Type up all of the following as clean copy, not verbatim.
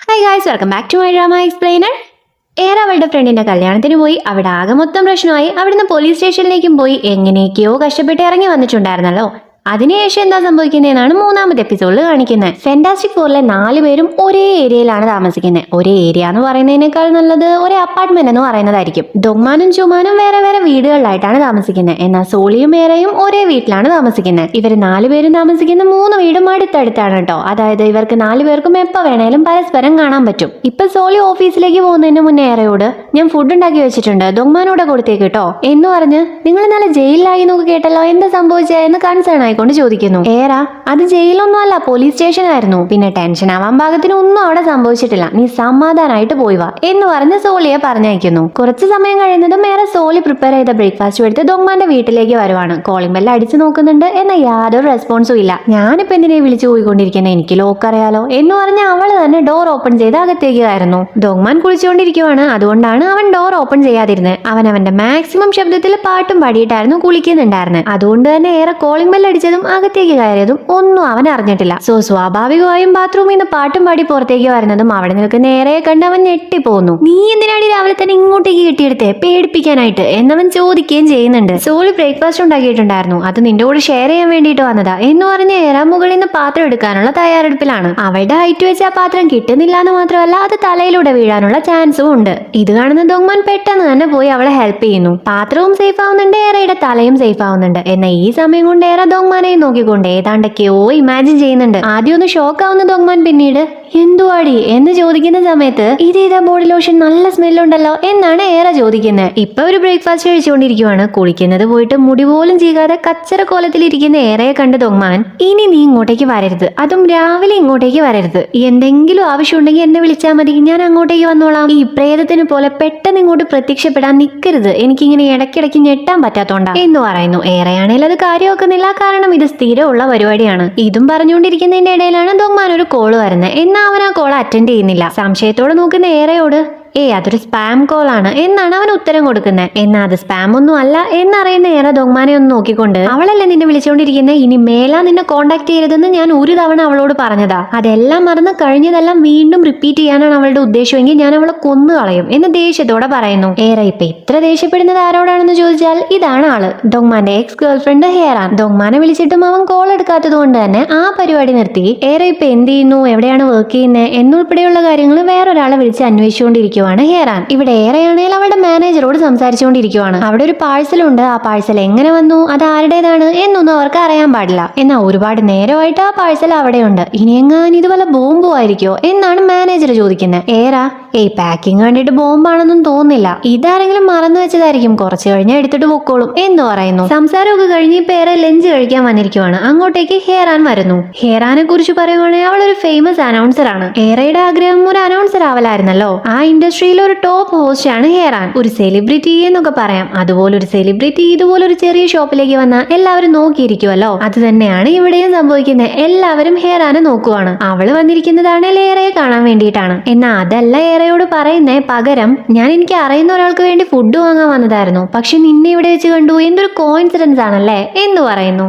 Hi guys, welcome back to my drama explainer. ഏറെ അവളുടെ ഫ്രണ്ടിന്റെ കല്യാണത്തിന് പോയി അവിടെ ആകെ മൊത്തം പ്രശ്നമായി. അവിടുന്ന് പോലീസ് സ്റ്റേഷനിലേക്കും പോയി എങ്ങനെയൊക്കെയോ കഷ്ടപ്പെട്ട് ഇറങ്ങി വന്നിട്ടുണ്ടായിരുന്നല്ലോ. അതിനുശേഷം എന്താ സംഭവിക്കുന്നതെന്നാണ് മൂന്നാമത്തെ എപ്പിസോഡിൽ കാണിക്കുന്നത്. ഫാന്റാസ്റ്റിക് ഫോറിലെ 4 പേരും ഒരേ ഏരിയയിലാണ് താമസിക്കുന്നത്. ഒരേ ഏരിയ എന്ന് പറയുന്നതിനേക്കാൾ നല്ലത് ഒരേ അപ്പാർട്ട്മെന്റ് എന്ന് പറയുന്നതായിരിക്കും. ദൊങ്മാനും ചുമാനും വേറെ വേറെ വീടുകളിലായിട്ടാണ് താമസിക്കുന്നത്. എന്നാൽ സോളിയും ഏറയും ഒരേ വീട്ടിലാണ് താമസിക്കുന്നത്. ഇവർ 4 പേരും താമസിക്കുന്ന 3 വീടും അടുത്തടുത്താണ് കേട്ടോ. അതായത് ഇവർക്ക് 4 പേർക്കും എപ്പോൾ വേണേലും പരസ്പരം കാണാൻ പറ്റും. ഇപ്പൊ സോളി ഓഫീസിലേക്ക് പോകുന്നതിന് മുന്നേ ഏറയോട് ഞാൻ ഫുഡ് ഉണ്ടാക്കി വെച്ചിട്ടുണ്ട്, ദൊങ്മാനോടെ കൊടുത്തേക്ക് കേട്ടോ എന്ന് പറഞ്ഞ് നിങ്ങൾ ഇന്നലെ ജയിലിലായി നോക്കി കേട്ടല്ലോ, എന്താ സംഭവിച്ചതെന്ന് കൺസേൺ കൊണ്ട് ചോദിക്കുന്നു. ഏറ അത് ജയിലൊന്നും അല്ല, പോലീസ് സ്റ്റേഷൻ ആയിരുന്നു. പിന്നെ ടെൻഷൻ ആവാൻ പാകത്തിന് ഒന്നും അവിടെ സംഭവിച്ചിട്ടില്ല, നീ സമാധാനായിട്ട് പോയി വാ എന്ന് പറഞ്ഞ് സോളിയെ പറഞ്ഞയക്കുന്നു. കുറച്ച് സമയം കഴിയുന്നതും ഏറെ സോളി പ്രിപ്പയർ ചെയ്ത ബ്രേക്ക്ഫാസ്റ്റ് എടുത്ത് ദൊങ്മാന്റെ വീട്ടിലേക്ക് വരുവാണ്. കോളിംഗ് ബെല്ല് അടിച്ചു നോക്കുന്നുണ്ട്, എന്നാൽ യാതൊരു റെസ്പോൺസും ഇല്ല. ഞാനിപ്പോ എന്തിനെ വിളിച്ചു പോയിക്കൊണ്ടിരിക്കുന്നത്, എനിക്ക് ലോക്ക് അറിയാലോ എന്ന് പറഞ്ഞ് അവള് തന്നെ ഡോർ ഓപ്പൺ ചെയ്ത് അകത്തേക്ക് കയറുന്നു. ദൊങ്മാൻ കുളിച്ചുകൊണ്ടിരിക്കുവാണ്, അതുകൊണ്ടാണ് അവൻ ഡോർ ഓപ്പൺ ചെയ്യാതിരുന്നത്. അവന്റെ മാക്സിമം ശബ്ദത്തിൽ പാട്ടും പാടിയിട്ടായിരുന്നു കുളിക്കുന്നുണ്ടായിരുന്നത്. അതുകൊണ്ട് തന്നെ ഏറെ കോളിംഗ് ബെല്ല് അടിച്ചതും അകത്തേക്ക് കയറിയതും ഒന്നും അവൻ അറിഞ്ഞിട്ടില്ല. സോ സ്വാഭാവികമായും ബാത്റൂമിൽ നിന്ന് പാട്ടും പാടി പുറത്തേക്ക് വരുന്നതും അവിടെ നിൽക്കുന്ന നേരെ കണ്ട് അവൻ ഞെട്ടിപ്പോന്നു. നീ എന്തിനാടി രാവിലെ തന്നെ ഇങ്ങോട്ടേക്ക് കെട്ടിയെടുത്തേ പേടിപ്പിക്കാനായിട്ട് എന്നവൻ ചോദിക്കുകയും ചെയ്യുന്നുണ്ട്. സോളി ബ്രേക്ക്ഫാസ്റ്റ് ഉണ്ടാക്കിയിട്ടുണ്ടായിരുന്നു, അത് നിന്റെ കൂടെ ഷെയർ ചെയ്യാൻ വേണ്ടിയിട്ട് വന്നതാ എന്ന് പറഞ്ഞ് ഏറെ മുകളിൽ നിന്ന് പാത്രം എടുക്കാനുള്ള തയ്യാറെടുപ്പിലാണ്. അവളുടെ ഹൈറ്റ് വെച്ച് ആ പാത്രം കിട്ടുന്നില്ല എന്ന് മാത്രമല്ല അത് തലയിലൂടെ വീഴാനുള്ള ചാൻസും ഉണ്ട്. ഇത് കാണുന്ന ദൊങ്മാൻ പെട്ടെന്ന് തന്നെ പോയി അവളെ ഹെൽപ്പ് ചെയ്യുന്നു. പാത്രവും സേഫ് ആവുന്നുണ്ട്, ഏറയുടെ തലയും സേഫ് ആവുന്നുണ്ട്. എന്നാൽ ഈ സമയം കൊണ്ട് ഏറെ ദൊങ്മാനെ നോക്കിക്കൊണ്ട് ഏതാണ്ടൊക്കെയോ ഇമാജിൻ ചെയ്യുന്നുണ്ട്. ആദ്യം ഒന്ന് ഷോക്ക് ആവുന്ന ദൊങ്മാൻ പിന്നീട് എന്തുവാടി എന്ന് ചോദിക്കുന്ന സമയത്ത് ഇതേതാ ബോഡി ലോഷൻ നല്ല സ്മെല്ലുണ്ടല്ലോ എന്നാണ് ഏറെ ചോദിക്കുന്നത്. ഇപ്പൊ ഒരു ബ്രേക്ക്ഫാസ്റ്റ് കഴിച്ചുകൊണ്ടിരിക്കുവാണ്. കുളിക്കുന്നത് പോയിട്ട് മുടി പോലും ചെയ്യാതെ കച്ചറ കോലത്തിലിരിക്കുന്ന ഏറയെ കണ്ട് ദൊങ്മാൻ ഇനി നീ ഇങ്ങോട്ടേക്ക് വരരുത്, അതും രാവിലെ ഇങ്ങോട്ടേക്ക് വരരുത്. എന്തെങ്കിലും ആവശ്യമുണ്ടെങ്കിൽ എന്നെ വിളിച്ചാൽ മതി, ഞാൻ അങ്ങോട്ടേക്ക് വന്നോളാം. ഈ പ്രേതത്തിന് പോലെ പെട്ടെന്ന് ഇങ്ങോട്ട് പ്രത്യക്ഷപ്പെടാൻ നിൽക്കരുത്, എനിക്കിങ്ങനെ ഇടയ്ക്കിടയ്ക്ക് ഞെട്ടാൻ പറ്റാത്തോണ്ടാ എന്ന് പറയുന്നു. ഏറെയാണെങ്കിൽ അത് കാര്യമാക്കുന്നില്ല, കാരണം ഇത് സ്ഥിരമുള്ള പരിപാടിയാണ്. ഇതും പറഞ്ഞുകൊണ്ടിരിക്കുന്നതിന്റെ ഇടയിലാണ് ദൊങ്മാൻ ഒരു കോള് വരുന്നത്. അവൻ ആ കോൾ അറ്റൻഡ് ചെയ്യുന്നില്ല. സംശയത്തോടെ നോക്കുന്ന ഏറയോട് അതൊരു സ്പാം കോൾ ആണ് എന്നാണ് അവൻ ഉത്തരം കൊടുക്കുന്നത്. എന്നാ അത് സ്പാം ഒന്നും അല്ല എന്നറിയുന്ന ഏറെ ദൊങ്മാനെ ഒന്ന് നോക്കിക്കൊണ്ട് അവളല്ലേ നിന്നെ വിളിച്ചുകൊണ്ടിരിക്കുന്നത്, ഇനി മേലാ നിന്നെ കോണ്ടാക്ട് ചെയ്യരുതെന്ന് ഞാൻ ഒരു തവണ അവളോട് പറഞ്ഞതാ, അതെല്ലാം മറന്ന് കഴിഞ്ഞതെല്ലാം വീണ്ടും റിപ്പീറ്റ് ചെയ്യാനാണ് അവളുടെ ഉദ്ദേശമെങ്കിൽ ഞാൻ അവളെ കൊന്നു കളയും എന്ന് ദേഷ്യത്തോടെ പറയുന്നു. ഏറെ ഇപ്പൊ ഇത്ര ദേഷ്യപ്പെടുന്നത് ആരോടാണെന്ന് ചോദിച്ചാൽ ഇതാണ് ആള്, ദൊങ്മാന്റെ എക്സ് ഗേൾ ഫ്രണ്ട് ഹെയറാൻ. ദൊങ്മാനെ വിളിച്ചിട്ടും അവൻ കോൾ എടുക്കാത്തത് കൊണ്ട് തന്നെ ആ പരിപാടി നിർത്തി. ഏറെ ഇപ്പൊ എന്ത് ചെയ്യുന്നു, എവിടെയാണ് വർക്ക് ചെയ്യുന്നത് എന്നുൾപ്പെടെയുള്ള കാര്യങ്ങൾ വേറൊരാളെ വിളിച്ച് അന്വേഷിച്ചുകൊണ്ടിരിക്കും ഹെയറാൻ. ഇവിടെ ഏറെയാണെങ്കിൽ അവളുടെ മാനേജറോട് സംസാരിച്ചുകൊണ്ടിരിക്കുവാണ്. അവിടെ ഒരു പാഴ്സൽ ഉണ്ട്, ആ പാഴ്സൽ എങ്ങനെ വന്നു, അത് ആരുടേതാണ് എന്നൊന്നും അവർക്ക് അറിയാൻ പാടില്ല. എന്നാൽ ഒരുപാട് നേരമായിട്ട് ആ പാഴ്സൽ അവിടെയുണ്ട്, ഇനി എങ്ങാൻ ഇത് വല്ല ബോംബും ആയിരിക്കോ എന്നാണ് മാനേജർ ചോദിക്കുന്നത്. പാക്കിംഗ് കണ്ടിട്ട് ബോംബാണെന്നും തോന്നുന്നില്ല, ഇതാരെങ്കിലും മറന്നു വെച്ചതായിരിക്കും, കുറച്ച് കഴിഞ്ഞാൽ എടുത്തിട്ട് പൊക്കോളും എന്ന് പറയുന്നു. സംസാരമൊക്കെ കഴിഞ്ഞ് ഇപ്പൊ ഏറെ ലഞ്ച് കഴിക്കാൻ വന്നിരിക്കുവാണ്. അങ്ങോട്ടേക്ക് ഹെയറാൻ വരുന്നു. ഹെയറാനെ കുറിച്ച് പറയുവാണെങ്കിൽ അവൾ ഒരു ഫേമസ് അനൗൺസർ ആണ്. ഏറയുടെ ആഗ്രഹം ഒരു അനൗൺസർ ആവലായിരുന്നല്ലോ. ആ ഇൻഡസ്ട്രിയിൽ ഒരു ടോപ്പ് ഹോസ്റ്റ് ആണ് ഹെയറാൻ, ഒരു സെലിബ്രിറ്റി എന്നൊക്കെ പറയാം. അതുപോലൊരു സെലിബ്രിറ്റി ഇതുപോലൊരു ചെറിയ ഷോപ്പിലേക്ക് വന്നാൽ എല്ലാവരും നോക്കിയിരിക്കുമല്ലോ. അത് തന്നെയാണ് ഇവിടെയും സംഭവിക്കുന്നത്. എല്ലാവരും ഹെയറാനെ നോക്കുവാണ്. അവള് വന്നിരിക്കുന്നതാണ് ഏറയെ കാണാൻ വേണ്ടിയിട്ടാണ്. എന്നാൽ അതല്ല ഏറയോട് പറയുന്നേ, പകരം ഞാൻ എനിക്ക് അറിയുന്ന ഒരാൾക്ക് വേണ്ടി ഫുഡ് വാങ്ങാൻ വന്നതായിരുന്നു, പക്ഷെ നിന്നെ ഇവിടെ വെച്ച് കണ്ടു, എന്തൊരു കോയിൻസിഡൻസ് ആണല്ലേ എന്ന് പറയുന്നു.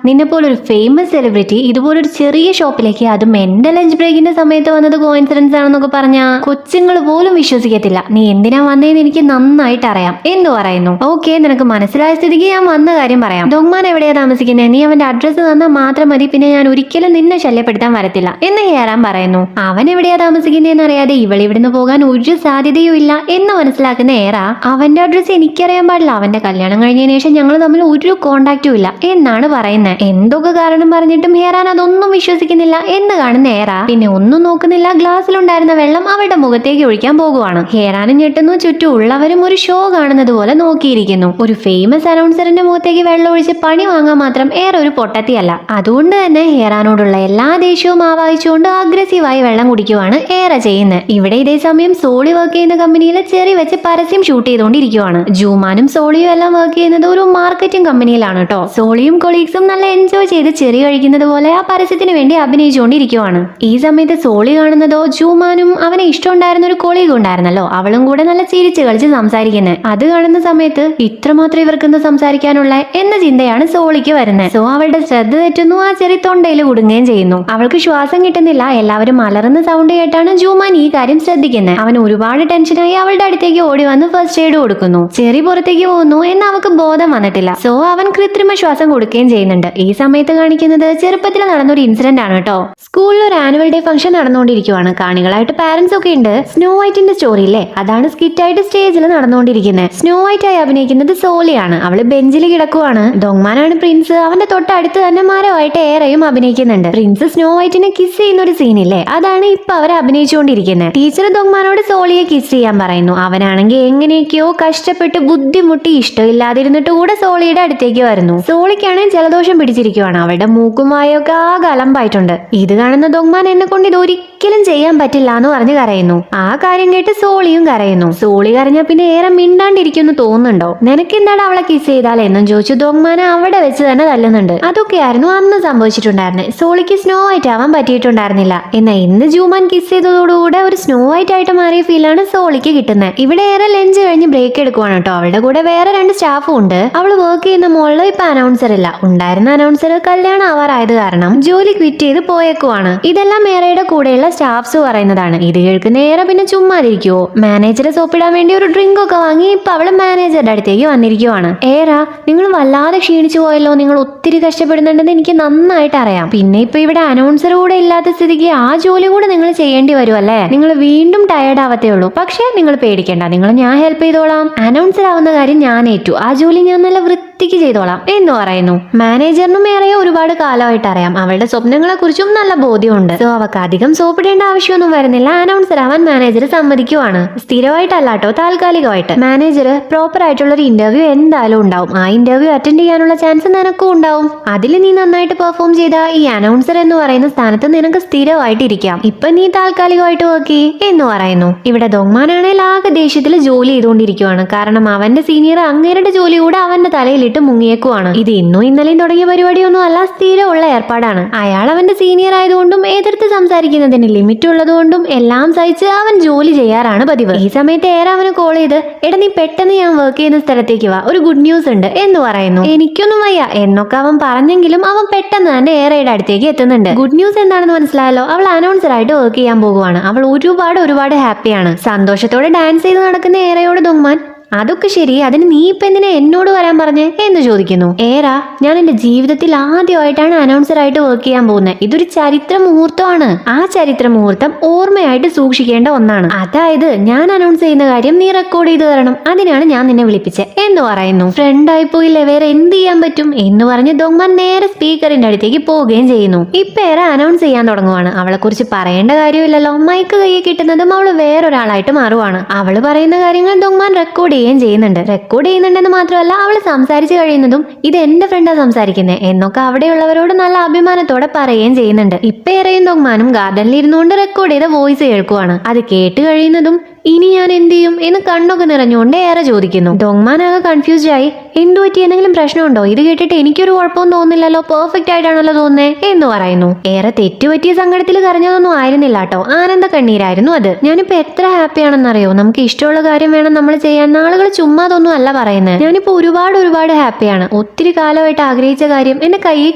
നിന്നെ പോലൊരു ഫേമസ് സെലിബ്രിറ്റി ഇതുപോലൊരു ചെറിയ ഷോപ്പിലേക്ക്, അതും എന്റെ ലഞ്ച് ബ്രേക്കിന്റെ സമയത്ത് വന്നത് കോയിൻസിഡൻസ് ആണെന്നൊക്കെ പറഞ്ഞ കൊച്ചുങ്ങൾ പോലും വിശ്വസിക്കത്തില്ല. നീ എന്തിനാ വന്നതെന്ന് എനിക്ക് നന്നായിട്ട് അറിയാം എന്ന് പറയുന്നു. ഓക്കെ, നിനക്ക് മനസ്സിലായ സ്ഥിതിക്ക് ഞാൻ വന്ന കാര്യം പറയാം. ദൊങ്മാൻ എവിടെയാ താമസിക്കുന്നത്, നീ അവന്റെ അഡ്രസ്സ് തന്നാൽ മാത്രം മതി, പിന്നെ ഞാൻ ഒരിക്കലും നിന്നെ ശല്യപ്പെടുത്താൻ വരത്തില്ല എന്ന് ഹെയറാൻ പറയുന്നു. അവൻ എവിടെയാ താമസിക്കുന്നതെന്ന് അറിയാതെ ഇവിടുന്ന് പോകാൻ ഒരു സാധ്യതയും ഇല്ല എന്ന് മനസ്സിലാക്കുന്ന ഏറ അവന്റെ അഡ്രസ്സ് എനിക്കറിയാൻ പാടില്ല, അവന്റെ കല്യാണം കഴിഞ്ഞതിന് ശേഷം ഞങ്ങൾ തമ്മിൽ ഒരു കോണ്ടാക്റ്റും ഇല്ല എന്നാണ് പറയുന്നത്. എന്തൊക്കെ കാരണം പറഞ്ഞിട്ടും ഹെയറാൻ അതൊന്നും വിശ്വസിക്കുന്നില്ല എന്ന് കാണുന്ന ഏറ പിന്നെ ഒന്നും നോക്കുന്നില്ല, ഗ്ലാസ്സിലുണ്ടായിരുന്ന വെള്ളം അവരുടെ മുഖത്തേക്ക് ഒഴിക്കാൻ പോകുവാണ്. ഹെയറാനും ഞെട്ടുന്നു, ചുറ്റും ഉള്ളവരും ഒരു ഷോ കാണുന്നത് പോലെ നോക്കിയിരിക്കുന്നു. ഒരു ഫേമസ് അനൗൺസറിന്റെ മുഖത്തേക്ക് വെള്ളം ഒഴിച്ച് പണി വാങ്ങാൻ മാത്രം ഏറെ ഒരു പൊട്ടത്തിയല്ല. അതുകൊണ്ട് തന്നെ ഹെയറാനോടുള്ള എല്ലാ ദേഷ്യവും ആവാഹിച്ചുകൊണ്ട് അഗ്രസീവായി വെള്ളം കുടിക്കുവാണ് ഏറെ ചെയ്യുന്നത്. ഇവിടെ ഇതേ സമയം സോളി വർക്ക് ചെയ്യുന്ന കമ്പനിയിൽ ചെറി വെച്ച് പരസ്യം ഷൂട്ട് ചെയ്തുകൊണ്ടിരിക്കുവാണ്. ജൂമാനും സോളിയും എല്ലാം വർക്ക് ചെയ്യുന്നത് ഒരു മാർക്കറ്റിംഗ് കമ്പനിയിലാണ് കേട്ടോ. സോളിയും കൊളീഗ്സും നല്ല എൻജോയ് ചെയ്ത് ചെറി കഴിക്കുന്നത് പോലെ ആ പരസ്യത്തിന് വേണ്ടി അഭിനയിച്ചുകൊണ്ടിരിക്കുവാണ്. ഈ സമയത്ത് സോളി കാണുന്നതോ ജൂമാനും അവനെ ഇഷ്ടമുണ്ടായിരുന്ന ഒരു കൊളീഗ് ഉണ്ടായിരുന്നല്ലോ, അവളും കൂടെ നല്ല ചിരിച്ചു കളിച്ച് സംസാരിക്കുന്നത്. അത് കാണുന്ന സമയത്ത് ഇത്രമാത്രം ഇവർക്കെന്ത് സംസാരിക്കാനുള്ള എന്ന ചിന്തയാണ് സോളിക്ക് വരുന്നത്. സോ അവളുടെ ശ്രദ്ധ തെറ്റുന്നു, ആ ചെറിയ തൊണ്ടയിൽ കുടുങ്ങുകയും ചെയ്യുന്നു. അവൾക്ക് ശ്വാസം കിട്ടുന്നില്ല. എല്ലാവരും അലറുന്ന സൗണ്ട് കേട്ടാണ് ജൂമാൻ ഈ കാര്യം ശ്രദ്ധിക്കുന്നത്. അവൻ ഒരുപാട് ടെൻഷനായി അവളുടെ അടുത്തേക്ക് ഓടി വന്ന് ഫസ്റ്റ് എയ്ഡ് കൊടുക്കുന്നു. ചെറി പുറത്തേക്ക് പോകുന്നു, എന്ന് അവൾക്ക് ബോധം വന്നിട്ടില്ല. സോ അവൻ കൃത്രിമ ശ്വാസം കൊടുക്കുകയും ചെയ്യുന്നുണ്ട്. ഈ സമയത്ത് കാണിക്കുന്നത് ചെറുപ്പത്തിൽ നടന്നൊരു ഇൻസിഡന്റ് ആണ് കേട്ടോ. സ്കൂളിൽ ഒരു ആനുവൽ ഡേ ഫംഗ്ഷൻ നടന്നുകൊണ്ടിരിക്കുവാണ്. കാണികളായിട്ട് പാരന്റ്സ് ഒക്കെ ഉണ്ട്. സ്നോ വൈറ്റിന്റെ സ്റ്റോറി ഇല്ലേ, അതാണ് സ്കിറ്റായിട്ട് സ്റ്റേജിൽ നടന്നുകൊണ്ടിരിക്കുന്നത്. സ്നോ വൈറ്റ് ആയി അഭിനയിക്കുന്നത് സോളിയാണ്. അവള് ബെഞ്ചിൽ കിടക്കുവാണ്. ദോങ്മാനാണ് പ്രിൻസ്. അവന്റെ തൊട്ടടുത്ത് തന്നെ മരമായിട്ട് ഏറെയും അഭിനയിക്കുന്നുണ്ട്. പ്രിൻസ് സ്നോ വൈറ്റിനെ കിസ് ചെയ്യുന്ന ഒരു സീനില്ലേ, അതാണ് ഇപ്പൊ അവർ അഭിനയിച്ചുകൊണ്ടിരിക്കുന്നത്. ടീച്ചർ ദോങ്മാനോട് സോളിയെ കിസ് ചെയ്യാൻ പറയുന്നു. അവനാണെങ്കിൽ എങ്ങനെയൊക്കെയോ കഷ്ടപ്പെട്ട് ബുദ്ധിമുട്ടി ഇഷ്ടമില്ലാതിരുന്നിട്ട് കൂടെ സോളിയുടെ അടുത്തേക്ക് വരുന്നു. സോളിക്കാണെങ്കിൽ ജലദോഷം പിടിച്ചിരിക്കുവാണ്. അവളുടെ മൂക്കും വായൊക്കെ ആകെ അലമ്പായിട്ടുണ്ട്. ഇത് കാണുന്ന ദോങ്മാൻ എന്നെ കൊണ്ട് ഇത് ഒരിക്കലും ചെയ്യാൻ പറ്റില്ല എന്ന് പറഞ്ഞ് കരയുന്നു. ആ കാര്യം കേട്ട് സോളിയും കരയുന്നു. സോളി കരഞ്ഞാ പിന്നെ ഏറെ മിണ്ടാണ്ടിരിക്കുന്നു തോന്നുന്നുണ്ടോ? നിനക്ക് എന്താണ് അവളെ കിസ് ചെയ്താൽ എന്നും ചോദിച്ചു ദോങ്മാനെ അവിടെ വെച്ച് തന്നെ തല്ലുന്നുണ്ട്. അതൊക്കെയായിരുന്നു അന്ന് സംഭവിച്ചിട്ടുണ്ടായിരുന്നത്. സോളിക്ക് സ്നോ വൈറ്റ് ആവാൻ പറ്റിയിട്ടുണ്ടായിരുന്നില്ല. എന്നാൽ ഇന്ന് ജൂമാൻ കിസ് ചെയ്തതോടുകൂടെ ഒരു സ്നോ വൈറ്റ് ആയിട്ട് മാറിയ ഫീലാണ് സോളിക്ക് കിട്ടുന്നത്. ഇവിടെ ഏറെ ലഞ്ച് കഴിഞ്ഞ് ബ്രേക്ക് എടുക്കുവാണ് കേട്ടോ. അവളുടെ കൂടെ വേറെ 2 സ്റ്റാഫും ഉണ്ട്. അവള് വർക്ക് ചെയ്യുന്ന മോളിൽ ഇപ്പൊ അനൗൺസർ ഇല്ല. ഉണ്ടായിരുന്ന അനൗൺസർ കല്യാണം ആവാറായത് കാരണം ജോലി ക്വിറ്റ് ചെയ്ത് പോയേക്കുവാണ്. ഇതെല്ലാം ഏറയുടെ കൂടെയുള്ള സ്റ്റാഫ്സ് പറയുന്നതാണ്. ഇത് കേൾക്കുന്ന ഏറെ പിന്നെ ചുമ്മാതിരിക്കുവോ? മാനേജറെ സോപ്പിടാൻ വേണ്ടി ഒരു ഡ്രിങ്ക് ഒക്കെ വാങ്ങി ഇപ്പൊ അവള് മാനേജറുടെ അടുത്തേക്ക് വന്നിരിക്കുവാണ്. ഏറാ, നിങ്ങൾ വല്ലാതെ ക്ഷീണിച്ചു പോയല്ലോ. നിങ്ങൾ ഒത്തിരി കഷ്ടപ്പെടുന്നുണ്ടെന്ന് എനിക്ക് നന്നായിട്ട് അറിയാം. പിന്നെ ഇപ്പൊ ഇവിടെ അനൗൺസർ കൂടെ ഇല്ലാത്ത സ്ഥിതിക്ക് ആ ജോലി കൂടെ നിങ്ങൾ ചെയ്യേണ്ടി വരുമല്ലേ. നിങ്ങൾ വീണ്ടും ടയർഡ് ആവത്തേ ഉള്ളൂ. പക്ഷെ നിങ്ങൾ പേടിക്കേണ്ട, നിങ്ങൾ ഞാൻ ഹെൽപ്പ് ചെയ്തോളാം. അനൗൺസർ ആവുന്ന കാര്യം ഞാൻ ഏറ്റു. ആ ജോലി ഞാൻ നല്ല വൃത്തിക്ക് ചെയ്തോളാം എന്ന് പറയുന്നു. മാനേജറിനും ഏറെ ഒരുപാട് കാലമായിട്ട് അറിയാം. അവളുടെ സ്വപ്നങ്ങളെ കുറിച്ചും നല്ല ബോധ്യമുണ്ട്. സോ അവർക്ക് അധികം സോപ്പിടേണ്ട ആവശ്യമൊന്നും വരുന്നില്ല. അനൗൺസർ ആവാൻ മാനേജർ സമ്മതിക്കുവാണ്. സ്ഥിരമായിട്ടല്ലാട്ടോ, താൽക്കാലികമായിട്ട്. മാനേജർ പ്രോപ്പർ ആയിട്ടുള്ള ഒരു ഇന്റർവ്യൂ എന്തായാലും ഉണ്ടാവും. ആ ഇന്റർവ്യൂ അറ്റൻഡ് ചെയ്യാനുള്ള ചാൻസ് നിനക്കും ഉണ്ടാവും. അതിൽ നീ നന്നായിട്ട് പെർഫോം ചെയ്താൽ ഈ അനൗൺസർ എന്ന് പറയുന്ന സ്ഥാനത്ത് നിനക്ക് സ്ഥിരമായിട്ട് ഇരിക്കാം. ഇപ്പൊ നീ താൽക്കാലികമായിട്ട് വർക്ക് ചെയ്യ് എന്ന് പറയുന്നു. ഇവിടെ ദോങ്മാനാണെങ്കിൽ ആകെ ദേഷ്യത്തിൽ ജോലി ചെയ്തുകൊണ്ടിരിക്കുവാണ്. കാരണം അവന്റെ സീനിയർ അങ്ങേരുടെ ജോലി കൂടെ അവന്റെ തലയിലിട്ട് മുങ്ങിയേക്കുവാണ്. ഇത് ഇന്നും ഇന്നലെയും തുടങ്ങിയ പരിപാടിയൊന്നും അല്ല, സ്ഥിരമുള്ള ഏർപ്പാടാണ്. അയാൾ അവന്റെ സീനിയർ ആയതുകൊണ്ടും എതിർത്ത് സംസാരിക്കുന്നതിന് ലിമിറ്റ് ഉള്ളതുകൊണ്ടും എല്ലാം സഹിച്ച് അവൻ ജോലി ചെയ്യാറാണ് പതിവ്. ഈ സമയത്ത് ഏറെ അവന് കോൾ ചെയ്ത്, എടാ നീ പെട്ടെന്ന് ഞാൻ വർക്ക് ചെയ്യുന്ന സ്ഥലത്തേക്ക് വാ, ഒരു ഗുഡ് ന്യൂസ് ഉണ്ട് എന്ന് പറയുന്നു. എനിക്കൊന്നും വയ്യ എന്നൊക്കെ അവൻ പറഞ്ഞെങ്കിലും അവൻ പെട്ടെന്ന് തന്നെ ഏറയുടെ അടുത്തേക്ക് എത്തുന്നുണ്ട്. ഗുഡ് ന്യൂസ് എന്താണെന്ന് മനസ്സിലായല്ലോ. അവൾ അനൗൺസർ ആയിട്ട് വർക്ക് ചെയ്യാൻ പോകുവാണ്. അവൾ ഒരുപാട് ഹാപ്പിയാണ്. സന്തോഷത്തോടെ ഡാൻസ് ചെയ്ത് നടക്കുന്ന ഏറയോട് ദോങ്മാൻ, അതൊക്കെ ശരി, അതിന് നീ ഇപ്പൊ എന്തിനാ എന്നോട് വരാൻ പറഞ്ഞേ എന്ന് ചോദിക്കുന്നു. ഏറാ, ഞാൻ എന്റെ ജീവിതത്തിൽ ആദ്യമായിട്ടാണ് അനൗൺസർ ആയിട്ട് വർക്ക് ചെയ്യാൻ പോകുന്നത്. ഇതൊരു ചരിത്ര മുഹൂർത്തമാണ്. ആ ചരിത്ര മുഹൂർത്തം ഓർമ്മയായിട്ട് സൂക്ഷിക്കേണ്ട ഒന്നാണ്. അതായത് ഞാൻ അനൗൺസ് ചെയ്യുന്ന കാര്യം നീ റെക്കോർഡ് ചെയ്ത് തരണം. അതിനാണ് ഞാൻ നിന്നെ വിളിപ്പിച്ചത് എന്ന് പറയുന്നു. ഫ്രണ്ട് ആയി പോയില്ലേ, വേറെ എന്ത് ചെയ്യാൻ പറ്റും എന്ന് പറഞ്ഞ് ദോങ്മാൻ നേരെ സ്പീക്കറിന്റെ അടുത്തേക്ക് പോവുകയും ചെയ്യുന്നു. ഇപ്പൊ ഏറെ അനൗൺസ് ചെയ്യാൻ തുടങ്ങുവാണ്. അവളെ കുറിച്ച് പറയേണ്ട കാര്യമില്ലല്ലോ. മൈക്ക് കയ്യിൽ കിട്ടുന്നതും അവള് വേറൊരാളായിട്ട് മാറുവാണ്. അവള് പറയുന്ന കാര്യങ്ങൾ ദോങ്മാൻ റെക്കോർഡ് ചെയ്യുന്നുണ്ടെന്ന് മാത്രമല്ല, അവള് സംസാരിച്ചു കഴിയുന്നതും ഇത് എന്റെ ഫ്രണ്ടാ സംസാരിക്കുന്നത് എന്നൊക്കെ അവിടെയുള്ളവരോട് നല്ല അഭിമാനത്തോടെ പറയുകയും ചെയ്യുന്നുണ്ട്. ഇപ്പൊ ഏറെയും ദോങ്മാനും ഗാർഡനിൽ ഇരുന്നുകൊണ്ട് റെക്കോർഡ് ചെയ്ത വോയിസ് കേൾക്കുവാണ്. അത് കേട്ട് കഴിയുന്നതും ഇനി ഞാൻ എന്ത് ചെയ്യും എന്ന് കണ്ണൊക്കെ നിറഞ്ഞുകൊണ്ട് ഏറെ ചോദിക്കുന്നു. ദോങ്മാൻ ആകെ കൺഫ്യൂസ്ഡ് ആയി, എന്തു പറ്റി, എന്തെങ്കിലും പ്രശ്നമുണ്ടോ? ഇത് കേട്ടിട്ട് എനിക്കൊരു കുഴപ്പവും തോന്നില്ലല്ലോ, പെർഫെക്റ്റ് ആയിട്ടാണല്ലോ തോന്നുന്നത് എന്ന് പറയുന്നു. ഏറെ തെറ്റുപറ്റിയ സങ്കടത്തിൽ കരഞ്ഞതൊന്നും ആയിരുന്നില്ല കേട്ടോ, ആനന്ദ കണ്ണീരായിരുന്നു അത്. ഞാനിപ്പോ എത്ര ഹാപ്പിയാണെന്നറിയോ. നമുക്ക് ഇഷ്ടമുള്ള കാര്യം വേണം നമ്മൾ ചെയ്യാൻ. ആളുകൾ ചുമ്മാതൊന്നും അല്ല പറയുന്നത്. ഞാനിപ്പോ ഒരുപാട് ഹാപ്പിയാണ്. ഒത്തിരി കാലമായിട്ട് ആഗ്രഹിച്ച കാര്യം എന്റെ കയ്യിൽ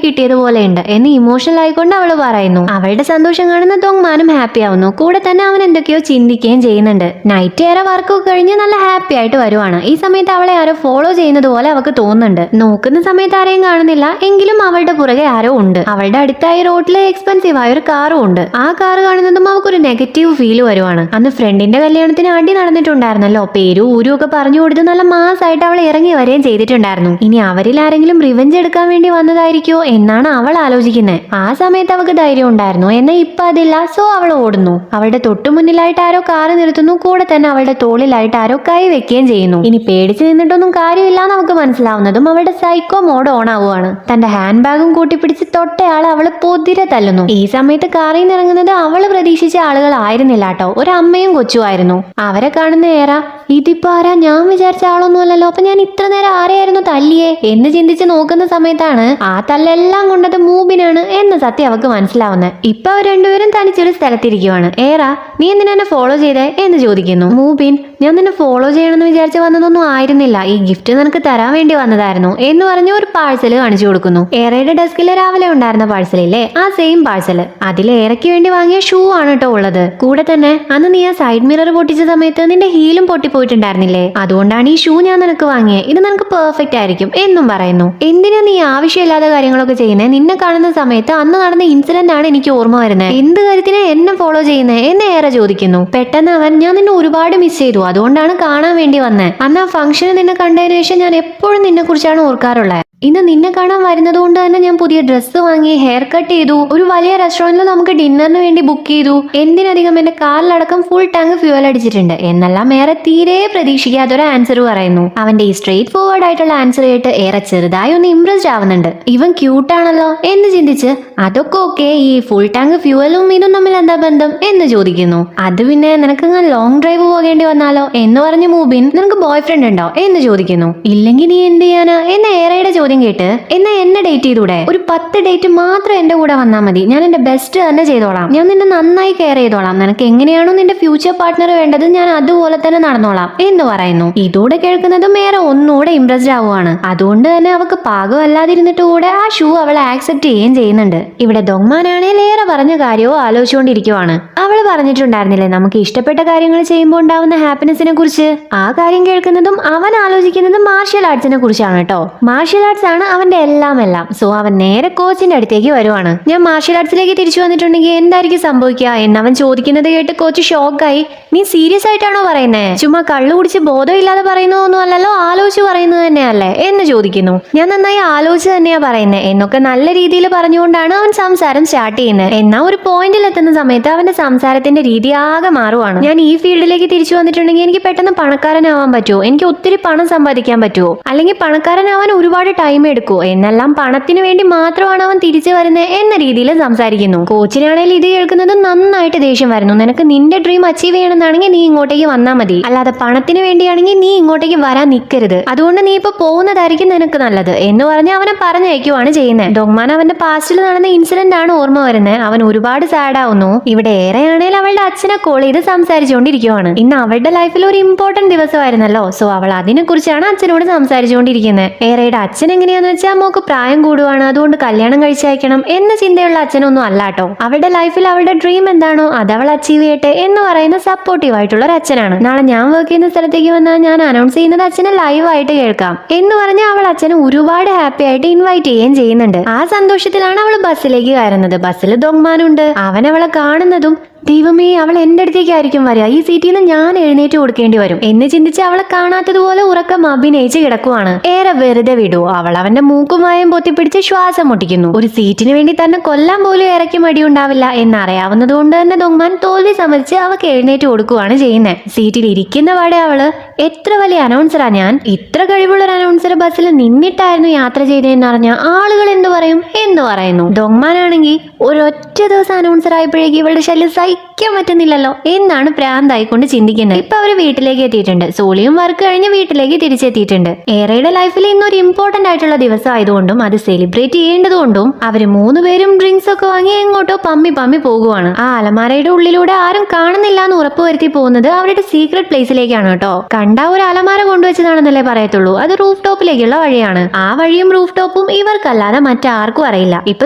കിട്ടിയതുപോലെയുണ്ട് എന്ന് ഇമോഷണൽ ആയിക്കൊണ്ട് അവള് പറയുന്നു. അവളുടെ സന്തോഷം കാണുന്ന ദോങ്മാനും ഹാപ്പി ആവുന്നു. കൂടെ തന്നെ അവൻ എന്തൊക്കെയോ ചിന്തിക്കുകയും ചെയ്യുന്നുണ്ട്. നൈറ്റ് ഏറെ വർക്കൊക്കെ കഴിഞ്ഞ് നല്ല ഹാപ്പി ആയിട്ട് വരുവാണ്. ഈ സമയത്ത് അവളെ ആരോ ഫോളോ ചെയ്യുന്നത് പോലെ അവൾക്ക് തോന്നുന്നുണ്ട്. നോക്കുന്ന സമയത്ത് ആരെയും കാണുന്നില്ല, എങ്കിലും അവളുടെ പുറകെ ആരോ ഉണ്ട്. അവളുടെ അടുത്തായി റോഡിൽ എക്സ്പെൻസീവ് ആയ ഒരു കാറും ഉണ്ട്. ആ കാർ കാണുന്നതും അവൾക്കൊരു നെഗറ്റീവ് ഫീല് വരുവാണ്. അന്ന് ഫ്രണ്ടിന്റെ കല്യാണത്തിന് അടി നടന്നിട്ടുണ്ടായിരുന്നല്ലോ. പേരും ഊരും ഒക്കെ പറഞ്ഞു കൊടുത്ത് നല്ല മാസായിട്ട് അവൾ ഇറങ്ങി വരികയും ചെയ്തിട്ടുണ്ടായിരുന്നു. ഇനി അവരിൽ ആരെങ്കിലും റിവെഞ്ച് എടുക്കാൻ വേണ്ടി വന്നതായിരിക്കോ എന്നാണ് അവൾ ആലോചിക്കുന്നത്. ആ സമയത്ത് അവൾക്ക് ധൈര്യം ഉണ്ടായിരുന്നു, എന്നാൽ ഇപ്പൊ അതില്ല. സോ അവൾ ഓടുന്നു. അവളുടെ തൊട്ടു മുന്നിലായിട്ട് ആരോ കാറ് നിർത്തുന്നു. കൂടെ തന്നെ അവളുടെ തോളിലായിട്ട് ആരോ കൈ വെക്കുകയും ചെയ്യുന്നു. ഇനി പേടിച്ച് നിന്നിട്ടൊന്നും കാര്യമില്ല നമുക്ക് മനസ്സിലാവുന്നതും അവളുടെ സൈക്കോ മോഡ് ഓൺ ആവുകയാണ്. തന്റെ ഹാൻഡ് ബാഗും കൂട്ടിപ്പിടിച്ച് തൊട്ടയാൾ അവള് പൊതിരെ തല്ലുന്നു. ഈ സമയത്ത് കാറിൽ നിന്ന് ഇറങ്ങുന്നത് അവള് പ്രതീക്ഷിച്ച ആളുകൾ ആയിരുന്നില്ല കേട്ടോ, ഒരു അമ്മയും കൊച്ചുമായിരുന്നു. അവരെ കാണുന്ന ഏറ ഇതിപ്പോ ആരാ, ഞാൻ വിചാരിച്ച ആളൊന്നും അല്ലല്ലോ, അപ്പൊ ഞാൻ ഇത്ര നേരം ആരെയായിരുന്നു തല്ലിയേ എന്ന് ചിന്തിച്ച് നോക്കുന്ന സമയത്താണ് ആ തല്ലെല്ലാം കൊണ്ടത് മൂബിനാണ് എന്ന സത്യം അവക്ക് മനസ്സിലാവുന്നത്. ഇപ്പൊ അവർ രണ്ടുപേരും തനിച്ചൊരു സ്ഥലത്തിരിക്കുവാണ്. ഏറാ, നീ എന്തിനാ എന്നെ ഫോളോ ചെയ്തേ എന്ന് ചോദിക്കുന്നു. മൂബിൻ, ഞാൻ നിന്നെ ഫോളോ ചെയ്യണമെന്ന് വിചാരിച്ച് വന്നതൊന്നും ആയിരുന്നില്ല, ഈ ഗിഫ്റ്റ് നിനക്ക് തരാൻ വേണ്ടി വന്നതായിരുന്നു എന്ന് പറഞ്ഞ് ഒരു പാഴ്സൽ കാണിച്ചു കൊടുക്കുന്നു. ഏറയുടെ ഡെസ്കിൽ രാവിലെ ഉണ്ടായിരുന്ന പാഴ്സലില്ലേ, ആ സെയിം പാഴ്സൽ. അതിൽ ഏറയ്ക്ക് വേണ്ടി വാങ്ങിയ ഷൂ ആണ് കേട്ടോ ഉള്ളത്. കൂടെ തന്നെ അന്ന് നീ ആ സൈഡ് മിറർ പൊട്ടിച്ച സമയത്ത് നിന്റെ ഹീലും പൊട്ടിപ്പോയിട്ടുണ്ടായിരുന്നില്ലേ, അതുകൊണ്ടാണ് ഈ ഷൂ ഞാൻ നിനക്ക് വാങ്ങിയത്, ഇത് നിനക്ക് പെർഫെക്റ്റ് ആയിരിക്കും എന്നും പറയുന്നു. എന്തിനാ നീ ആവശ്യമില്ലാത്ത കാര്യങ്ങളൊക്കെ ചെയ്യുന്നത്, നിന്നെ കാണുന്ന സമയത്ത് അന്ന് നടന്ന ഇൻസിഡന്റ് ആണ് എനിക്ക് ഓർമ്മ വരുന്നത്, എന്ത് കാര്യത്തിനാ എന്നെ ഫോളോ ചെയ്യുന്നത് എന്ന് ഏറെ ചോദിക്കുന്നു. പെട്ടെന്ന് അവൻ, ഞാൻ നിന്നെ ഒരുപാട് മിസ് ചെയ്തു, അതുകൊണ്ടാണ് കാണാൻ വേണ്ടി വന്നത്. അന്ന് ആ ഫംഗ്ഷന് നിന്നെ കണ്ടതിന് ശേഷം ഞാൻ എപ്പോഴും നിന്നെ കുറിച്ചാണ് ഓർക്കാറുള്ളത്. ഇന്ന് നിന്നെ കാണാൻ വരുന്നത് കൊണ്ട് തന്നെ ഞാൻ പുതിയ ഡ്രസ്സ് വാങ്ങി, ഹെയർ കട്ട് ചെയ്തു, ഒരു വലിയ റെസ്റ്റോറന്റിൽ നമുക്ക് ഡിന്നറിന് വേണ്ടി ബുക്ക് ചെയ്തു, എന്തിനധികം എന്റെ കാറിലടക്കം ഫുൾ ടാങ്ക് ഫ്യൂവൽ അടിച്ചിട്ടുണ്ട് എന്നെല്ലാം ഏറെ തീരെ പ്രതീക്ഷിക്കാത്തൊരു ആൻസർ പറയുന്നു. അവന്റെ ഈ സ്ട്രേറ്റ് ഫോർവേഡ് ആയിട്ടുള്ള ആൻസർ കേട്ട് ഏറെ ചെറുതായി ഒന്ന് ഇംപ്രസ്ഡ് ആവുന്നുണ്ട്. ഇവൻ ക്യൂട്ടാണല്ലോ എന്ന് ചിന്തിച്ച്, അതൊക്കെ ഓക്കെ, ഈ ഫുൾ ടാങ്ക് ഫ്യൂവലും ഇതും തമ്മിൽ എന്താ ബന്ധം എന്ന് ചോദിക്കുന്നു. അത് പിന്നെ നിനക്ക് ലോങ് ഡ്രൈവ് പോകേണ്ടി വന്നാലോ എന്ന് പറഞ്ഞ് മൂബിൻ, നിനക്ക് ബോയ് ഫ്രണ്ട് ഉണ്ടോ എന്ന് ചോദിക്കുന്നു. ഇല്ലെങ്കിൽ നീ എന്ത് ചെയ്യാനാ എന്ന് ഏറയുടെ ചോദ്യം കേട്ട്, എന്നാ എന്നെ ഡേറ്റ് ചെയ്തൂടെ, ഒരു 10 ഡേറ്റ് മാത്രം എന്റെ കൂടെ വന്നാൽ മതി, ഞാൻ എന്റെ ബെസ്റ്റ് തന്നെ ചെയ്തോളാം, ഞാൻ നിന്നെ നന്നായി കെയർ ചെയ്തോളാം, നിനക്ക് എങ്ങനെയാണോ നിന്റെ ഫ്യൂച്ചർ പാർട്ട്ണർ വേണ്ടത് ഞാൻ അതുപോലെ തന്നെ നടന്നോളാം എന്ന് പറയുന്നു. ഇതോടെ കേൾക്കുന്നതും ഏറെ ഒന്നുകൂടെ ഇംപ്രസ്ഡ് ആവുകയാണ്. അതുകൊണ്ട് തന്നെ അവക്ക് പാകമല്ലാതിരുന്നിട്ട് കൂടെ ആ ഷൂ അവളെ ആക്സെപ്റ്റ് ചെയ്യുകയും ചെയ്യുന്നുണ്ട്. ഇവിടെ ദൊങ്മാനാണെങ്കിൽ ഏറെ പറഞ്ഞ കാര്യവും ആലോചിച്ചുകൊണ്ടിരിക്കുവാണ്. അവള് പറഞ്ഞിട്ടുണ്ടായിരുന്നില്ലേ നമുക്ക് ഇഷ്ടപ്പെട്ട കാര്യങ്ങൾ ചെയ്യുമ്പോൾ ഉണ്ടാവുന്ന ഹാപ്പിനെസിനെ കുറിച്ച്, ആ കാര്യം കേൾക്കുന്നതും അവൻ ആലോചിക്കുന്നതും മാർഷ്യൽ ആർട്സിനെ കുറിച്ചാണ് കേട്ടോ. മാർഷ്യൽ ആർട്സ് ആണ് അവന്റെ എല്ലാം. സോ അവൻ നേരെ കോച്ചിന്റെ അടുത്തേക്ക് വരുവാണ്. ഞാൻ മാർഷ്യൽ ആർട്സിലേക്ക് തിരിച്ചു വന്നിട്ടുണ്ടെങ്കിൽ എന്തായിരിക്കും സംഭവിക്കുക എന്നവൻ ചോദിക്കുന്നത് കേട്ട് കോച്ച് ഷോക്കായി, നീ സീരിയസ് ആയിട്ടാണോ പറയുന്നേ, ചുമ്മാ കള്ളു കുടിച്ച് ബോധമില്ലാതെ പറയുന്നതൊന്നും അല്ലല്ലോ, ആലോചിച്ച് പറയുന്നത് തന്നെയല്ലേ എന്ന് ചോദിക്കുന്നു. ഞാൻ നന്നായി ആലോചിച്ച് തന്നെയാ പറയുന്നത് എന്നൊക്കെ നല്ല രീതിയിൽ പറഞ്ഞുകൊണ്ടാണ് അവൻ സംസാരം സ്റ്റാർട്ട് ചെയ്യുന്നത്. എന്നാൽ ഒരു പോയിന്റിൽ എത്തുന്ന സമയത്ത് അവന്റെ സംസാരത്തിന്റെ രീതി ആകെ മാറുവാണ്. ഞാൻ ഈ ഫീൽഡിലേക്ക് തിരിച്ചു വന്നിട്ടുണ്ടെങ്കിൽ എനിക്ക് പെട്ടെന്ന് പണക്കാരനാവാൻ പറ്റുമോ, എനിക്ക് ഒത്തിരി പണം സമ്പാദിക്കാൻ പറ്റുമോ, അല്ലെങ്കിൽ പണക്കാരനാവാൻ ഒരുപാട് ടൈം എടുക്കുമോ എന്നെല്ലാം പണത്തിന് വേണ്ടി മാത്രമാണ് അവൻ തിരിച്ചു വരുന്നത് എന്ന രീതിയിൽ സംസാരിക്കുന്നു. കോച്ചിനാണെങ്കിൽ ഇത് കേൾക്കുന്നത് നന്നായിട്ട് ദേഷ്യം വരുന്നു. നിനക്ക് നിന്റെ ഡ്രീം അച്ചീവ് ചെയ്യണമെന്നാണെങ്കിൽ നീ ഇങ്ങോട്ടേക്ക് വന്നാൽ മതി, അല്ലാതെ പണത്തിന് വേണ്ടിയാണെങ്കിൽ നീ ഇങ്ങോട്ടേക്ക് വരാൻ നിൽക്കരുത്, അതുകൊണ്ട് നീ ഇപ്പൊ പോകുന്നതായിരിക്കും നിനക്ക് നല്ലത് എന്ന് പറഞ്ഞ് അവനെ പറഞ്ഞയക്കുവാണ് ചെയ്യുന്നത്. ഡൊങ്മാൻ അവന്റെ പാസ്റ്റിൽ നടന്ന ഇൻസിഡന്റ് ആണ് ഓർമ്മ വരുന്നത്. അവൻ ഒരുപാട് സാഡ് ആവുന്നു. ഇവിടെ ഏറെയാണെങ്കിൽ അവളുടെ അച്ഛനെ കോൾ ചെയ്ത് സംസാരിച്ചുകൊണ്ടിരിക്കുവാണ്. ഇന്ന് അവളുടെ ലൈഫിൽ ഒരു ഇമ്പോർട്ടന്റ് ദിവസമായിരുന്നല്ലോ, സോ അവൾ അതിനെ കുറിച്ചാണ് അച്ഛനോട് സംസാരിച്ചുകൊണ്ടിരിക്കുന്നത്. ഏറെയുടെ അച്ഛൻ എങ്ങനെയാന്ന് വെച്ചാൽ മോക്ക് പ്രായം കൂടുവാണ്, അതുകൊണ്ട് കല്യാണം കഴിച്ചയക്കണം എന്ന ചിന്തയുള്ള അച്ഛനൊന്നും അല്ലാട്ടോ. അവളുടെ ലൈഫിൽ അവളുടെ ഡ്രീം എന്താണോ അത് അവൾ അച്ചീവ് ചെയ്യട്ടെ എന്ന് പറയുന്ന സപ്പോർട്ടീവ് ആയിട്ടുള്ള ഒരു അച്ഛനാണ്. നാളെ ഞാൻ വർക്ക് ചെയ്യുന്ന സ്ഥലത്തേക്ക് വന്നാൽ ഞാൻ അനൗൺസ് ചെയ്യുന്നത് അച്ഛനെ ലൈവായിട്ട് കേൾക്കാം എന്ന് പറഞ്ഞ് അവൾ അച്ഛനെ ഒരുപാട് ഹാപ്പി ആയിട്ട് ഇൻവൈറ്റ് ചെയ്യുകയും ചെയ്യുന്നുണ്ട്. ആ സന്തോഷത്തിലാണ് അവൾ ബസ്സിലേക്ക് കയറുന്നത്. ബസ്സിൽ ദൊങ്മാനുണ്ട്. അവൻ അവളെ കാണുന്നതും, ദൈവമേ അവൾ എന്റെ അടുത്തേക്കായിരിക്കും വരിക, ഈ സീറ്റിൽ നിന്ന് ഞാൻ എഴുന്നേറ്റ് കൊടുക്കേണ്ടി വരും എന്ന് ചിന്തിച്ച് അവളെ കാണാത്തതുപോലെ ഉറക്കം അഭിനയിച്ച് കിടക്കുവാണ്. ഏറെ വെറുതെ വിടൂ, അവൾ അവന്റെ മൂക്കുമായും പൊത്തിപ്പിടിച്ച് ശ്വാസം മുട്ടിക്കുന്നു. ഒരു സീറ്റിന് വേണ്ടി തന്നെ കൊല്ലാൻ പോലും ഇറക്കി മടിയുണ്ടാവില്ല എന്നറിയാവുന്നത് കൊണ്ട് തന്നെ ദൊങ്മാൻ തോൽവി സമ്മതിച്ച് അവൾക്ക് എഴുന്നേറ്റ് കൊടുക്കുവാണ് ചെയ്യുന്നത്. സീറ്റിൽ ഇരിക്കുന്ന പാടെ അവള്, എത്ര വലിയ അനൗൺസറാ ഞാൻ, ഇത്ര കഴിവുള്ള ഒരു അനൗൺസർ ബസ്സിൽ നിന്നിട്ടായിരുന്നു യാത്ര ചെയ്തതെന്ന് അറിഞ്ഞ ആളുകൾ എന്ത് പറയും എന്ന് പറയുന്നു. ദൊങ്മാനാണെങ്കിൽ ഒരൊറ്റ ദിവസം അനൗൺസർ ആയപ്പോഴേക്ക് ഇവളുടെ ശല്യം സഹിക്കാൻ പറ്റുന്നില്ലല്ലോ എന്നാണ് പ്രാന്തായിക്കൊണ്ട് ചിന്തിക്കുന്നത്. ഇപ്പൊ അവര് വീട്ടിലേക്ക് എത്തിയിട്ടുണ്ട്. സോളിയും വർക്ക് കഴിഞ്ഞ് വീട്ടിലേക്ക് തിരിച്ചെത്തിയിട്ടുണ്ട്. ഏറയുടെ ലൈഫിൽ ഇന്നൊരു ഇമ്പോർട്ടന്റ് ആയിട്ടുള്ള ദിവസം ആയതുകൊണ്ടും അത് സെലിബ്രേറ്റ് ചെയ്യേണ്ടതുകൊണ്ടും അവര് 3 പേരും ഡ്രിങ്ക്സ് ഒക്കെ വാങ്ങി എങ്ങോട്ടോ പമ്മി പോകുവാണ്. ആ അലമാരയുടെ ഉള്ളിലൂടെ ആരും കാണുന്നില്ല എന്ന് ഉറപ്പുവരുത്തി പോകുന്നത് അവരുടെ സീക്രട്ട് പ്ലേസിലേക്കാണ് കേട്ടോ. കണ്ട ഒരു അലമാര കൊണ്ടുവച്ചതാണെന്നല്ലേ പറയത്തുള്ളൂ, അത് റൂഫ് ടോപ്പിലേക്കുള്ള വഴിയാണ്. ആ വഴിയും റൂഫ് ടോപ്പും ഇവർക്കല്ലാതെ മറ്റാർക്കും അറിയില്ല. ഇപ്പൊ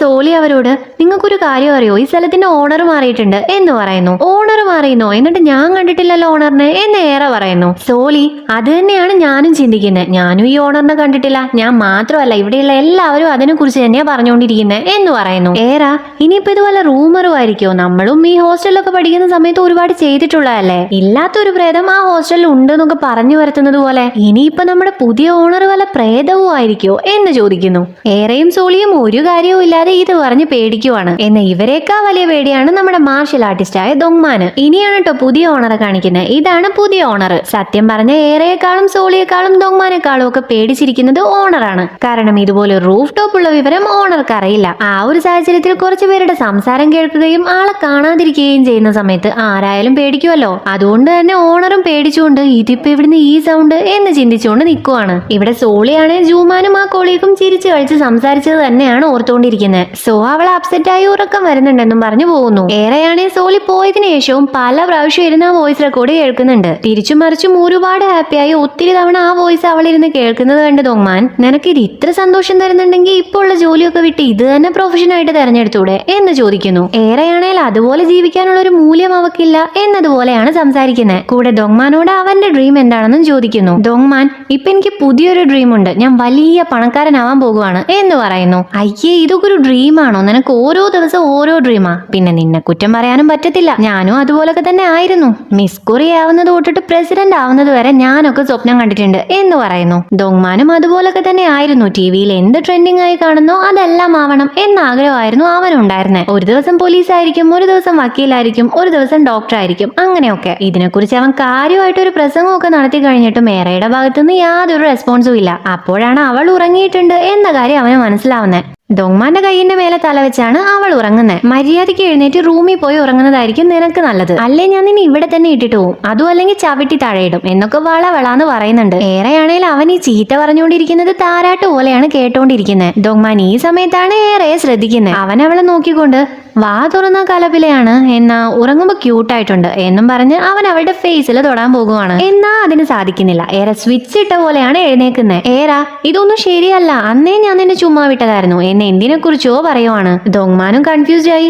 സോളി അവരോട്, നിങ്ങൾക്കൊരു കാര്യം അറിയോ, ഈ സ്ഥലത്തിന്റെ ഓണർ മാറിയിട്ടുണ്ട് എന്ന് പറയുന്നു. ഓണർ മാറിയെന്നോ, എന്നിട്ട് ഞാൻ കണ്ടിട്ടില്ലല്ലോ ഓണറിനെ എന്ന് ഏറെ പറയുന്നു. സോളി, അത് തന്നെയാണ് ഞാനും ചിന്തിക്കുന്നത്, ഞാനും ഈ ഓണറിനെ കണ്ടിട്ടില്ല, ഞാൻ മാത്രമല്ല ഇവിടെയുള്ള എല്ലാവരും അതിനെ കുറിച്ച് തന്നെയാ പറഞ്ഞുകൊണ്ടിരിക്കുന്നത് എന്ന് പറയുന്നു. ഏറാ, ഇനിയിപ്പോ ഇതുപോലെ റൂമറും ആയിരിക്കോ, നമ്മളും ഈ ഹോസ്റ്റലിലൊക്കെ പഠിക്കുന്ന സമയത്ത് ഒരുപാട് ചെയ്തിട്ടുള്ളതല്ലേ, ഇല്ലാത്തൊരു പ്രേതം ആ ഹോസ്റ്റലിൽ ഉണ്ട് എന്നൊക്കെ പറഞ്ഞു വരുത്തുന്നത് പോലെ ഇനിയിപ്പോ നമ്മുടെ പുതിയ ഓണർ വല്ല പ്രേതവും ആയിരിക്കോ എന്ന് ചോദിക്കുന്നു. ഏറെയും സോളിയും ഒരു കാര്യവും ഇല്ലാതെ ഇത് പറഞ്ഞ് പേടിക്കുവാണ്. എന്ന ഇവരെക്കാൾ വലിയ പേടിയാണ് നമ്മുടെ മാർഷ്യൽ ആർട്സ് ആർട്ടിസ്റ്റായ ദോങ്മാന്. ഇനിയാണ് കേട്ടോ പുതിയ ഓണറെ കാണിക്കുന്നത്. ഇതാണ് പുതിയ ഓണർ. സത്യം പറഞ്ഞ ഏറെയെക്കാളും സോളിയെക്കാളും ദോങ്മാനെക്കാളും ഒക്കെ പേടിച്ചിരിക്കുന്നത് ഓണറാണ്. കാരണം ഇതുപോലെ റൂഫ് ടോപ്പ് ഉള്ള വിവരം ഓണർക്ക് അറിയില്ല. ആ ഒരു സാഹചര്യത്തിൽ കുറച്ചു പേരുടെ സംസാരം കേൾക്കുകയും ആളെ കാണാതിരിക്കുകയും ചെയ്യുന്ന സമയത്ത് ആരായാലും പേടിക്കുമല്ലോ. അതുകൊണ്ട് തന്നെ ഓണറും പേടിച്ചുകൊണ്ട് ഇതിപ്പോ ഇവിടുന്ന് ഈ സൗണ്ട് എന്ന് ചിന്തിച്ചുകൊണ്ട് നിൽക്കുവാണ്. ഇവിടെ സോളിയാണെ ജൂമാനും ആ കോളീക്കും ചിരിച്ചു കളിച്ച് സംസാരിച്ചത് തന്നെയാണ് ഓർത്തുകൊണ്ടിരിക്കുന്നത്. സോ അവൾ അപ്സെറ്റായി ഉറക്കം വരുന്നുണ്ടെന്നും പറഞ്ഞു പോകുന്നു. ഏറെയാണെ സോളി പോയതിനു ശേഷവും പല പ്രാവശ്യം ഇരുന്ന് ആ വോയിസ് റെക്കോർഡ് കേൾക്കുന്നുണ്ട്. തിരിച്ചും മറിച്ചും ഒരുപാട് ഹാപ്പിയായി ഒത്തിരി തവണ ആ വോയിസ് അവളിരുന്ന് കേൾക്കുന്നത് കണ്ട് ദോങ്മാൻ, നിനക്ക് ഇത് ഇത്ര സന്തോഷം തരുന്നുണ്ടെങ്കിൽ ഇപ്പോൾ ഉള്ള ജോലിയൊക്കെ വിട്ട് ഇത് തന്നെ പ്രൊഫഷനായിട്ട് തെരഞ്ഞെടുത്തൂടെ എന്ന് ചോദിക്കുന്നു. ഏറെയാണേൽ അതുപോലെ ജീവിക്കാനുള്ള ഒരു മൂല്യം അവക്കില്ല എന്നതുപോലെയാണ് സംസാരിക്കുന്നത്. കൂടെ ദോങ്മാനോട് അവന്റെ ഡ്രീം എന്താണെന്നും ചോദിക്കുന്നു. ദോങ്മാൻ, ഇപ്പൊ എനിക്ക് പുതിയൊരു ഡ്രീം ഉണ്ട്, ഞാൻ വലിയ പണക്കാരനാവാൻ പോകുവാണ് എന്ന് പറയുന്നു. അയ്യേ, ഇതൊക്കെ ഒരു ഡ്രീമാണോ? നിനക്ക് ഓരോ ദിവസം ഓരോ ഡ്രീമാ. പിന്നെ നിന്നെ കുറ്റം പറയാനും പറ്റത്തില്ല. ഞാനും അതുപോലൊക്കെ തന്നെ ആയിരുന്നു. മിസ് കൊറിയ ആവുന്നത് തൊട്ടിട്ട് പ്രസിഡന്റ് ആവുന്നത് വരെ ഞാനൊക്കെ സ്വപ്നം കണ്ടിട്ടുണ്ട് എന്ന് പറയുന്നു. ദോങ്മാനും അതുപോലൊക്കെ തന്നെ ആയിരുന്നു. ടിവിയിൽ എന്ത് ട്രെൻഡിങ് ആയി കാണുന്നോ അതെല്ലാം ആവണം എന്ന ആഗ്രഹമായിരുന്നു അവനുണ്ടായിരുന്നത്. ഒരു ദിവസം പോലീസ് ആയിരിക്കും, ഒരു ദിവസം വക്കീലായിരിക്കും, ഒരു ദിവസം ഡോക്ടർ ആയിരിക്കും, അങ്ങനെയൊക്കെ. ഇതിനെക്കുറിച്ച് അവൻ കാര്യമായിട്ട് ഒരു പ്രസംഗമൊക്കെ നടത്തി കഴിഞ്ഞിട്ടും മേറയുടെ ഭാഗത്തുനിന്ന് യാതൊരു റെസ്പോൺസും ഇല്ല. അപ്പോഴാണ് അവൾ ഉറങ്ങിയിട്ടുണ്ട് എന്ന കാര്യം അവന് മനസ്സിലാവുന്നത്. ദോങ്മാന്റെ കൈയിന്റെ മേലെ തല വെച്ചാണ് അവൾ ഉറങ്ങുന്നത്. മര്യാദയ്ക്ക് എഴുന്നേറ്റ് റൂമിൽ പോയി ഉറങ്ങുന്നതായിരിക്കും നിനക്ക് നല്ലത്. അല്ലേ ഞാൻ നിന്നെ ഇവിടെ തന്നെ ഇട്ടിട്ട് പോവും, അതും അല്ലെങ്കിൽ ചവിട്ടി താഴെയിടും എന്നൊക്കെ വളവളാന്ന് പറയുന്നുണ്ട്. ഏറെയാണേൽ അവൻ ഈ ചീത്ത പറഞ്ഞുകൊണ്ടിരിക്കുന്നത് താരാട്ട് പോലെയാണ് കേട്ടോണ്ടിരിക്കുന്നത്. ദോങ്മാൻ ഈ സമയത്താണ് ഏറെ ശ്രദ്ധിക്കുന്നത്. അവൻ അവളെ നോക്കിക്കൊണ്ട്, വാ തുറന്ന കലപിലയാണ്, എന്നാ ഉറങ്ങുമ്പോ ക്യൂട്ടായിട്ടുണ്ട് എന്നും പറഞ്ഞ് അവൻ അവളുടെ ഫേസിൽ തൊടാൻ പോകുവാണ്. എന്നാ അതിന് സാധിക്കുന്നില്ല. ഏറെ സ്വിച്ച് ഇട്ട പോലെയാണ് എഴുന്നേക്കുന്നത്. ഏറാ, ഇതൊന്നും ശരിയല്ല, അന്നേ ഞാൻ നിന്നെ ചുമ്മാ വിട്ടതായിരുന്നു എന്നെ എന്തിനെ കുറിച്ചോ പറയുവാണ്. ദോങ്മാനും കൺഫ്യൂസ്ഡ് ആയി.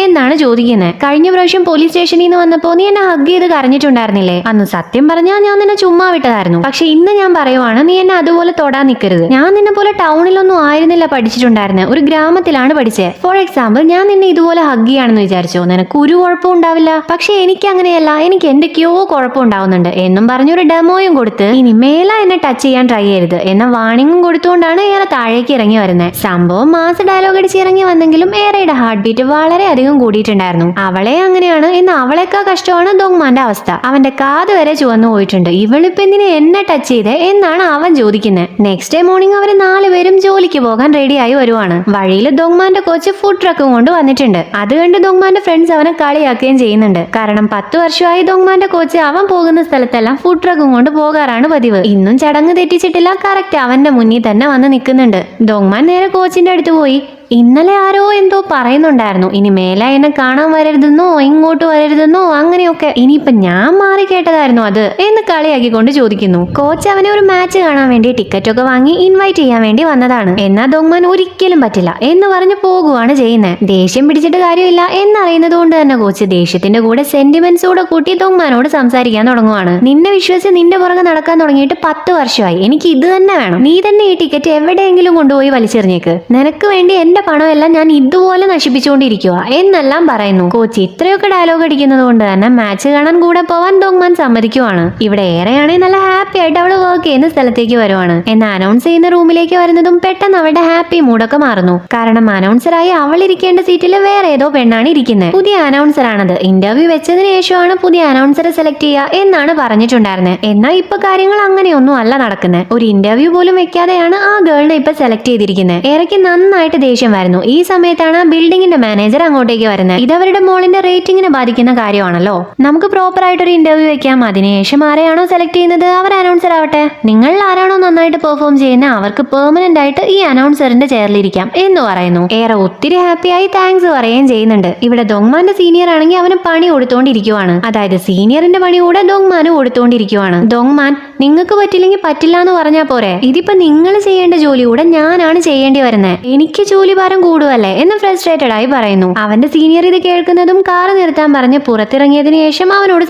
എന്നാണ് ചോദിക്കുന്നത്. കഴിഞ്ഞ പ്രാവശ്യം പോലീസ് സ്റ്റേഷനിൽ നിന്ന് വന്നപ്പോ നീ എന്നെ ഹഗ് ചെയ്ത് കരഞ്ഞിട്ടുണ്ടായിരുന്നില്ലേ? അന്ന് സത്യം പറഞ്ഞാൽ ഞാൻ നിന്നെ ചുമ്മാ വിട്ടതായിരുന്നു. പക്ഷെ ഇന്ന് ഞാൻ പറയുവാണ്, നീ എന്നെ അതുപോലെ തൊടാൻ നിൽക്കരുത്. ഞാൻ നിന്നെ പോലെ ടൗണിലൊന്നും ആയിരുന്നില്ല പഠിച്ചിട്ടുണ്ടായിരുന്നത്, ഒരു ഗ്രാമത്തിലാണ് പഠിച്ചത്. ഫോർ എക്സാമ്പിൾ, ഞാൻ നിന്നെ ഇതുപോലെ ഹഗ് ചെയ്യാണെന്ന് വിചാരിച്ചോ, നിനക്ക് ഒരു കുഴപ്പം ഉണ്ടാവില്ല. പക്ഷെ എനിക്ക് അങ്ങനെയല്ല, എനിക്ക് എന്തൊക്കെയോ കുഴപ്പം ഉണ്ടാവുന്നുണ്ട് എന്നും പറഞ്ഞൊരു ഡെമോയും കൊടുത്ത് ഇനി മേല എന്നെ ടച്ച് ചെയ്യാൻ ട്രൈ ചെയ്യരുത് എന്ന വാണിംഗും കൊടുത്തുകൊണ്ടാണ് ഏറെ താഴേക്ക് ഇറങ്ങി വരുന്നത്. സംഭവം മാസ് ഡയലോഗ് അടിച്ച് ഇറങ്ങി വന്നെങ്കിലും ഏറെയുടെ ഹാർട്ട് ബീറ്റ് വളരെ അധികം കൂടിയിട്ടുണ്ടായിരുന്നു. അവളെ അങ്ങനെയാണ് എന്ന് അവളെക്കാ കഷ്ടമാണ് ദോങ്മാന്റെ അവസ്ഥ. അവന്റെ കാത് വരെ ചുവന്നു പോയിട്ടുണ്ട്. ഇവളിപ്പോ എന്തിനെ എന്നെ ടച്ച് ചെയ്തേ എന്നാണ് അവൻ ചോദിക്കുന്നത്. നെക്സ്റ്റ് ഡേ മോർണിംഗ് അവര് 4 പേരും ജോലിക്ക് പോകാൻ റെഡിയായി വരുവാണ്. വഴിയിൽ ദോങ്മാന്റെ കോച്ച് ഫുഡ് ട്രക്കും കൊണ്ട് വന്നിട്ടുണ്ട്. അത് കണ്ട് ദോങ്മാന്റെ ഫ്രണ്ട്സ് അവനെ കളിയാക്കുകയും ചെയ്യുന്നുണ്ട്. കാരണം 10 വർഷമായി ദോങ്മാന്റെ കോച്ച് അവൻ പോകുന്ന സ്ഥലത്തെല്ലാം ഫുഡ് ട്രക്കും കൊണ്ട് പോകാറാണ് പതിവ്. ഇന്നും ചടങ്ങ് തെറ്റിച്ചിട്ടില്ല. കറക്റ്റ് അവന്റെ മുന്നിൽ തന്നെ വന്ന് നിൽക്കുന്നുണ്ട്. ദോങ്മാൻ നേരെ കോച്ചിന്റെ അടുത്ത് പോയി, ഇന്നലെ ആരോ എന്തോ പറയുന്നുണ്ടായിരുന്നു, ഇനി മേലെ എന്നെ കാണാൻ വരരുതെന്നോ ഇങ്ങോട്ട് വരരുതെന്നോ അങ്ങനെയൊക്കെ. ഇനിയിപ്പൊ ഞാൻ മാറി കേട്ടതായിരുന്നു അത് എന്ന് കളിയാക്കിക്കൊണ്ട് ചോദിക്കുന്നു. കോച്ച് അവനെ ഒരു മാച്ച് കാണാൻ വേണ്ടി ടിക്കറ്റ് ഒക്കെ വാങ്ങി ഇൻവൈറ്റ് ചെയ്യാൻ വേണ്ടി വന്നതാണ്. എന്നാ ദോങ്മാൻ ഒരിക്കലും പറ്റില്ല എന്ന് പറഞ്ഞ് പോകുവാണ് ചെയ്യുന്നത്. ദേഷ്യം പിടിച്ചിട്ട് കാര്യമില്ല എന്നറിയുന്നത് കൊണ്ട് തന്നെ കോച്ച് ദേഷ്യത്തിന്റെ കൂടെ സെന്റിമെന്റ്സ് കൂടെ കൂട്ടി ദോങ്മാനോട് സംസാരിക്കാൻ തുടങ്ങുവാണ്. നിന്നെ വിശ്വസിച്ച് നിന്റെ പുറകെ നടക്കാൻ തുടങ്ങിയിട്ട് 10 വർഷമായി. എനിക്ക് ഇത് തന്നെ വേണം. നീ തന്നെ ഈ ടിക്കറ്റ് എവിടെയെങ്കിലും കൊണ്ടുപോയി വലിച്ചെറിഞ്ഞേക്ക്. നിനക്ക് വേണ്ടി എന്റെ പണമെല്ലാം ഞാൻ ഇതുപോലെ നശിപ്പിച്ചുകൊണ്ടിരിക്കുക എന്നെല്ലാം പറയുന്നു. കോച്ച് ഇത്രയൊക്കെ ഡയലോഗ് അടിക്കുന്നത് കൊണ്ട് തന്നെ മാച്ച് കാണാൻ കൂടെ പോവാൻ ദോങ്മാൻ സമ്മതിക്കുവാണ്. ഇവിടെ ഏറെയാണെങ്കിൽ നല്ല ഹാപ്പി ആയിട്ട് അവള് വർക്ക് ചെയ്യുന്ന സ്ഥലത്തേക്ക് വരുവാണ്. എന്നാൽ അനൗൺസ് ചെയ്യുന്ന റൂമിലേക്ക് വരുന്നതും പെട്ടെന്ന് അവളുടെ ഹാപ്പി മൂഡൊക്കെ മാറുന്നു. കാരണം അനൗൺസറായി അവൾ ഇരിക്കേണ്ട സീറ്റിൽ വേറെ ഏതോ പെണ്ണാണ് ഇരിക്കുന്നത്. പുതിയ അനൗൺസർ ആണത്. ഇന്റർവ്യൂ വെച്ചതിന് ശേഷമാണ് പുതിയ അനൗൺസറെ സെലക്ട് ചെയ്യുക എന്നാണ് പറഞ്ഞിട്ടുണ്ടായിരുന്നത്. എന്നാൽ ഇപ്പൊ കാര്യങ്ങൾ അങ്ങനെയൊന്നും അല്ല നടക്കുന്നത്. ഒരു ഇന്റർവ്യൂ പോലും വെക്കാതെയാണ് ആ ഗേളിനെ ഇപ്പൊ സെലക്ട് ചെയ്തിരിക്കുന്നത്. ഏറെക്ക് നന്നായിട്ട് ദേഷ്യം വരുന്നു. ഈ സമയത്താണ് ബിൽഡിങ്ങിന്റെ മാനേജർ അങ്ങോട്ടേക്ക് വരുന്നത്. ഇത് അവരുടെ മോളിന്റെ റേറ്റിംഗിനെ ബാധിക്കുന്ന കാര്യമാണല്ലോ. നമുക്ക് പ്രോപ്പർ ആയിട്ട് ഒരു ഇന്റർവ്യൂ വെക്കാം. അതിനുശേഷം ആരെയാണോ സെലക്ട് ചെയ്യുന്നത് അവർ അനൗൺസർ ആവട്ടെ. നിങ്ങൾ ആരാണോ നന്നായിട്ട് പെർഫോം ചെയ്യുന്ന അവർക്ക് പെർമനന്റ് ആയിട്ട് ഈ അനൗൺസറിന്റെ ചെയറിലിരിക്കാം എന്ന് പറയുന്നു. ഏറെ ഒത്തിരി ഹാപ്പിയായി താങ്ക്സ് പറയുകയും ചെയ്യുന്നുണ്ട്. ഇവിടെ ദോങ്മാന്റെ സീനിയർ ആണെങ്കിൽ അവന് പണി കൊടുത്തോണ്ടിരിക്കുവാണ്. അതായത് സീനിയറിന്റെ പണി കൂടെ ദോങ്മാന് കൊടുത്തോണ്ടിരിക്കുവാണ്. ദോങ്മാൻ, നിങ്ങൾക്ക് പറ്റില്ലെങ്കിൽ പറ്റില്ല എന്ന് പറഞ്ഞാൽ പോരെ, ഇതിപ്പോ നിങ്ങൾ ചെയ്യേണ്ട ജോലി കൂടെ ഞാനാണ് ചെയ്യേണ്ടി വരുന്നത്. എനിക്ക് ജോലി ഭാരം കൂടുവല്ലേ എന്ന് ഫ്രസ്ട്രേറ്റഡ് ആയി പറയുന്നു. അവന്റെ സീനിയർ ഇത് കേൾക്കുന്നതും കാറ് നിർത്താൻ പറഞ്ഞ് പുറത്തിറങ്ങിയതിനു ശേഷം അവനോട്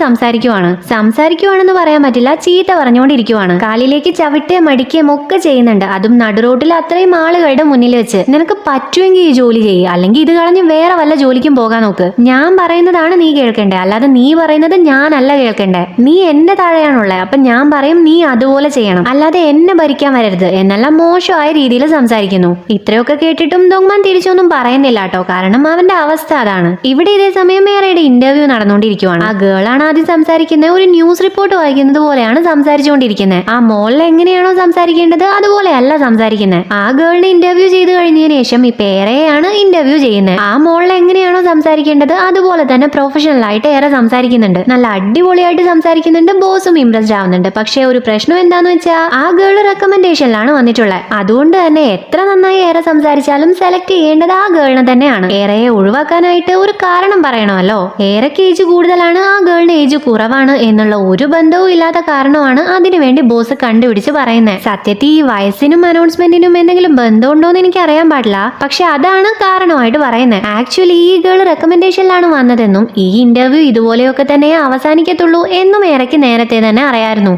സംസാരിക്കുവാണെന്ന് പറയാൻ പറ്റില്ല, ചീത്ത പറഞ്ഞുകൊണ്ടിരിക്കുവാണ്. കാലിലേക്ക് ചവിട്ടുകയും മടിക്കുകയും ഒക്കെ ചെയ്യുന്നുണ്ട്. അതും നടുറോട്ടിൽ അത്രയും ആളുകളുടെ മുന്നിൽ വെച്ച്. നിനക്ക് പറ്റുമെങ്കിൽ ഈ ജോലി ചെയ്യുക, അല്ലെങ്കിൽ ഇത് കളഞ്ഞ് വേറെ വല്ല ജോലിക്കും പോകാൻ നോക്ക്. ഞാൻ പറയുന്നതാണ് നീ കേൾക്കണ്ടേ, അല്ലാതെ നീ പറയുന്നത് ഞാനല്ല കേൾക്കണ്ടേ. നീ എന്റെ താഴെയാണുള്ളത്, അപ്പൊ ഞാൻ പറയും നീ അതുപോലെ ചെയ്യണം, അല്ലാതെ എന്നെ ഭരിക്കാൻ വരരുത് എന്നെല്ലാം മോശമായ രീതിയിൽ സംസാരിക്കുന്നു. ഇത്രയൊക്കെ കേട്ടിട്ടും ദോങ്മാൻ തിരിച്ചൊന്നും പറയുന്നില്ല കേട്ടോ, കാരണം അവന്റെ അവസ്ഥ അതാണ്. ഇവിടെ ഇതേ സമയം ഏറെയുടെ ഇന്റർവ്യൂ നടന്നുകൊണ്ടിരിക്കുവാണ്. ആ ഗേളാണ് ആദ്യം സംസാരിക്കുന്നത്. ഒരു ന്യൂസ് റിപ്പോർട്ട് വായിക്കുന്നത് പോലെയാണ് സംസാരിച്ചുകൊണ്ടിരിക്കുന്നത്. ആ മോളിൽ എങ്ങനെയാണോ സംസാരിക്കേണ്ടത് അതുപോലെയല്ല സംസാരിക്കുന്നത്. ആ ഗേളിനെ ഇന്റർവ്യൂ ചെയ്ത് കഴിഞ്ഞതിന് ശേഷം ഇപ്പൊ ഏറെയാണ് ഇന്റർവ്യൂ ചെയ്യുന്നത്. ആ മോളിൽ എങ്ങനെയാണോ സംസാരിക്കേണ്ടത് അതുപോലെ തന്നെ പ്രൊഫഷണൽ ആയിട്ട് ഏറെ സംസാരിക്കുന്നുണ്ട്. നല്ല അടിപൊളിയായിട്ട് സംസാരിക്കുന്നുണ്ട്. ബോസും ഇംപ്രസ്ഡ് ആവുന്നുണ്ട്. പക്ഷെ ഒരു പ്രശ്നം എന്താന്ന് വെച്ചാൽ ആ ഗേൾ റെക്കമെൻഡേഷനിലാണ് വന്നിട്ടുള്ളത്. അതുകൊണ്ട് തന്നെ എത്ര നന്നായി ഏറെ സംസാരിച്ചാലും സെലക്ട് ചെയ്യേണ്ടത് ആ ഗേളിനെ തന്നെയാണ്. ഏറെയെ ഒഴിവാക്കാനായിട്ട് ഒരു കാരണം പറയണമല്ലോ. ഏറെക്ക് ഏജ് കൂടുതലാണ്, ആ ഗേളിന് ഏജ് കുറവാണ് എന്നുള്ള ഒരു ബന്ധവും ഇല്ലാത്ത കാരണമാണ് അതിനുവേണ്ടി ബോസ് കണ്ടുപിടിച്ച് പറയുന്നത്. സത്യത്തിൽ ഈ വയസ്സിനും അനൗൺസ്മെന്റിനും എന്തെങ്കിലും ബന്ധമുണ്ടോന്ന് എനിക്ക് അറിയാൻ പാടില്ല, പക്ഷെ അതാണ് കാരണമായിട്ട് പറയുന്നത്. ആക്ച്വലി ഈ ഗേൾ റെക്കമെൻഡേഷനിലാണ് വന്നതെന്നും ഈ ഇന്റർവ്യൂ ഇതുപോലെയൊക്കെ തന്നെ അവസാനിക്കത്തുള്ളൂ എന്നും ഏറെക്ക് നേരത്തെ തന്നെ അറിയായിരുന്നു.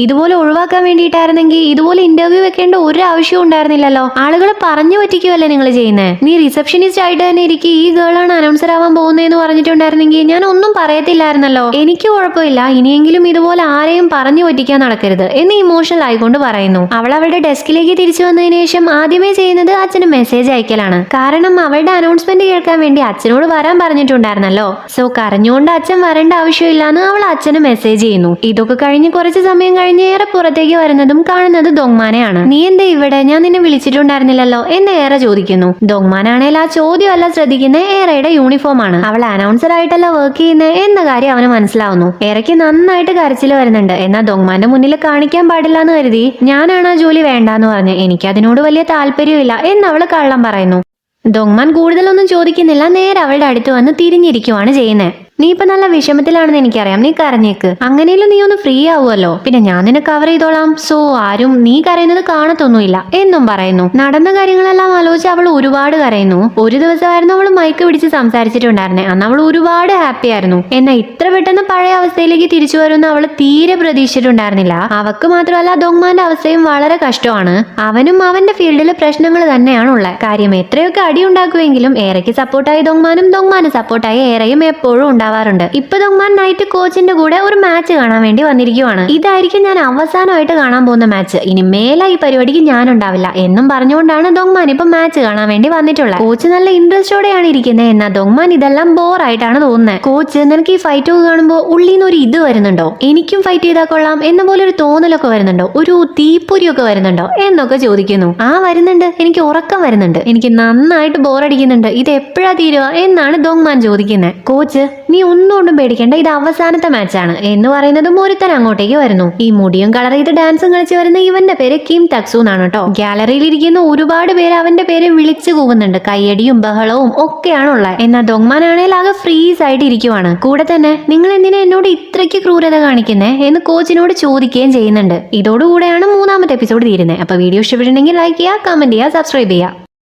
ഇതുപോലെ ഒഴിവാക്കാൻ വേണ്ടിയിട്ടായിരുന്നെങ്കിൽ ഇതുപോലെ ഇന്റർവ്യൂ വെക്കേണ്ട ഒരു ആവശ്യവും ഉണ്ടായിരുന്നില്ലല്ലോ. ആളുകളെ പറഞ്ഞു പറ്റിക്കുമല്ലേ നിങ്ങൾ ചെയ്യുന്നത്. നീ റിസപ്ഷനിസ്റ്റ് ആയിട്ട് തന്നെ ഇരിക്കും, ഈ ഗേളാണ് അനൗൺസർ ആവാൻ പോകുന്നതെന്ന് പറഞ്ഞിട്ടുണ്ടായിരുന്നെങ്കിൽ ഞാൻ ഒന്നും പറയത്തില്ലായിരുന്നല്ലോ. എനിക്ക് കുഴപ്പമില്ല, ഇനിയെങ്കിലും ഇതുപോലെ ആരെയും പറഞ്ഞു പറ്റിക്കാൻ നടക്കരുത് എന്ന് ഇമോഷണൽ ആയിക്കൊണ്ട് പറയുന്നു. അവൾ അവളുടെ ഡെസ്കിലേക്ക് തിരിച്ചു വന്നതിന് ശേഷം ആദ്യമേ ചെയ്യുന്നത് അച്ഛന് മെസ്സേജ് അയക്കലാണ്. കാരണം അവളുടെ അനൗൺസ്മെന്റ് കേൾക്കാൻ വേണ്ടി അച്ഛനോട് വരാൻ പറഞ്ഞിട്ടുണ്ടായിരുന്നല്ലോ. സോ കരഞ്ഞുകൊണ്ട് അച്ഛൻ വരേണ്ട ആവശ്യമില്ലാന്ന് അവൾ അച്ഛന് മെസ്സേജ് ചെയ്യുന്നു. ഇതൊക്കെ കഴിഞ്ഞ് കുറച്ച് സമയം കഴിഞ്ഞ് ഏറെ പുറത്തേക്ക് വരുന്നതും കാണുന്നത് ദോങ്മാനെയാണ്. നീ എന്താ ഇവിടെ, ഞാൻ നിന്നെ വിളിച്ചിട്ടുണ്ടായിരുന്നില്ലല്ലോ എന്ന് ഏറെ ചോദിക്കുന്നു. ദോങ്മാനാണേൽ ആ ചോദ്യമല്ല ശ്രദ്ധിക്കുന്ന ഏറെയുടെ യൂണിഫോം ആണ്. അവൾ അനൗൺസർ ആയിട്ടല്ല വർക്ക് ചെയ്യുന്നത് എന്ന കാര്യം അവന് മനസ്സിലാവുന്നു. ഏറെക്ക് നന്നായിട്ട് കരച്ചിൽ വരുന്നുണ്ട്. എന്നാൽ ദോങ്മാന്റെ മുന്നിൽ കാണിക്കാൻ പാടില്ല എന്ന് കരുതി ഞാനാണ് ആ ജോലി വേണ്ടാന്ന് പറഞ്ഞ് എനിക്ക് അതിനോട് വലിയ താല്പര്യമില്ല എന്ന് അവള് കള്ളം പറയുന്നു. ദോങ്മാൻ കൂടുതലൊന്നും ചോദിക്കുന്നില്ല, നേരെ അവളുടെ അടുത്ത് വന്ന് തിരിഞ്ഞിരിക്കുവാണ് ചെയ്യുന്നത്. നീ ഇപ്പൊ നല്ല വിഷമത്തിലാണെന്ന് എനിക്കറിയാം, നീ കരഞ്ഞേക്ക്, അങ്ങനെയല്ലോ നീ ഒന്ന് ഫ്രീ ആവുമല്ലോ, പിന്നെ ഞാൻ നിന്നെ കവർ ചെയ്തോളാം, സോ ആരും നീ കരയുന്നത് കാണത്തൊന്നുമില്ല എന്നും പറയുന്നു. നടന്ന കാര്യങ്ങളെല്ലാം ആലോചിച്ച് അവൾ ഒരുപാട് കരയുന്നു. ഒരു ദിവസമായിരുന്നു അവൾ മൈക്ക് പിടിച്ച് സംസാരിച്ചിട്ടുണ്ടായിരുന്നേ. അന്ന് അവൾ ഒരുപാട് ഹാപ്പി ആയിരുന്നു. എന്നാൽ ഇത്ര പെട്ടെന്ന് പഴയ അവസ്ഥയിലേക്ക് തിരിച്ചു വരുന്ന അവൾ തീരെ പ്രതീക്ഷിച്ചിട്ടുണ്ടായിരുന്നില്ല. അവക്ക് മാത്രമല്ല ദോങ്മാന്റെ അവസ്ഥയും വളരെ കഷ്ടമാണ്. അവനും അവന്റെ ഫീൽഡിൽ പ്രശ്നങ്ങൾ തന്നെയാണ് ഉള്ളത്. കാര്യം എത്രയൊക്കെ അടി ഉണ്ടാക്കുമെങ്കിലും ഏറെക്ക് സപ്പോർട്ടായി ദോങ്മാനും ദോങ്മാന് സപ്പോർട്ടായി ഏറെയും എപ്പോഴും ഉണ്ടാവാറുണ്ട്. ഇപ്പൊ ദോങ്മാൻ നൈറ്റ് കോച്ചിന്റെ കൂടെ ഒരു മാച്ച് കാണാൻ വേണ്ടി വന്നിരിക്കുവാണ്. ഇതായിരിക്കും ഞാൻ അവസാനമായിട്ട് കാണാൻ പോകുന്ന മാച്ച്, ഇനി മേലെ ഈ പരിപാടിക്ക് ഞാൻ ഉണ്ടാവില്ല എന്നും പറഞ്ഞുകൊണ്ടാണ് ദോങ്മാൻ ഇപ്പൊ മാച്ച് കാണാൻ വേണ്ടി വന്നിട്ടുള്ളത്. കോച്ച് നല്ല ഇൻട്രസ്റ്റോടെയാണ് ഇരിക്കുന്നത്. എന്നാൽ ദോങ്മാൻ ഇതെല്ലാം ബോറായിട്ടാണ് തോന്നുന്നത്. കോച്ച്, നിനക്ക് ഈ ഫൈറ്റ് ഒക്കെ കാണുമ്പോൾ ഉള്ളിന്ന് ഒരു ഇത് വരുന്നുണ്ടോ, എനിക്കും ഫൈറ്റ് ചെയ്താൽ കൊള്ളാം എന്ന പോലെ ഒരു തോന്നലൊക്കെ വരുന്നുണ്ടോ, ഒരു തീപ്പൊരിയൊക്കെ വരുന്നുണ്ടോ എന്നൊക്കെ ചോദിക്കുന്നു. വരുന്നുണ്ട്, എനിക്ക് ഉറക്കം വരുന്നുണ്ട്, എനിക്ക് നന്നായിട്ട് ബോറടിക്കുന്നുണ്ട്, ഇത് എപ്പോഴാ തീരുക എന്നാണ് ദോങ്മാൻ ചോദിക്കുന്നത്. കോച്ച്, നീ ഒന്നുകൊണ്ടും പേടിക്കേണ്ട, ഇത് അവസാനത്തെ മാച്ചാണ് എന്ന് പറയുന്നതും ഒരുത്തൻ അങ്ങോട്ടേക്ക് വരുന്നു. ഈ മുടിയും കളർ ചെയ്ത് ഡാൻസും കളിച്ച് വരുന്ന ഇവന്റെ പേര് കിം തക്സു എന്നാണ് കേട്ടോ. ഗാലറിയിൽ ഇരിക്കുന്ന ഒരുപാട് പേര് അവന്റെ പേര് വിളിച്ചു കൂവുന്നുണ്ട്. കയ്യടിയും ബഹളവും ഒക്കെയാണ് ഉള്ളത്. എന്നാൽ ദോങ്മാൻ ആണെങ്കിൽ ആകെ ഫ്രീസ് ആയിട്ട് ഇരിക്കുവാണ്. കൂടെ തന്നെ നിങ്ങൾ എന്തിനാ എന്നോട് ഇത്രയ്ക്ക് ക്രൂരത കാണിക്കുന്നേ എന്ന് കോച്ചിനോട് ചോദിക്കുകയും ചെയ്യുന്നുണ്ട്. ഇതോടുകൂടെയാണ് 3ാമത്തെ എപ്പിസോഡ് തീരുന്നത്. അപ്പൊ വീഡിയോ ഇഷ്ടപ്പെട്ടിട്ടുണ്ടെങ്കിൽ ലൈക്ക് ചെയ്യുക, കമന്റ് ചെയ്യുക, സബ്സ്ക്രൈബ് ചെയ്യുക.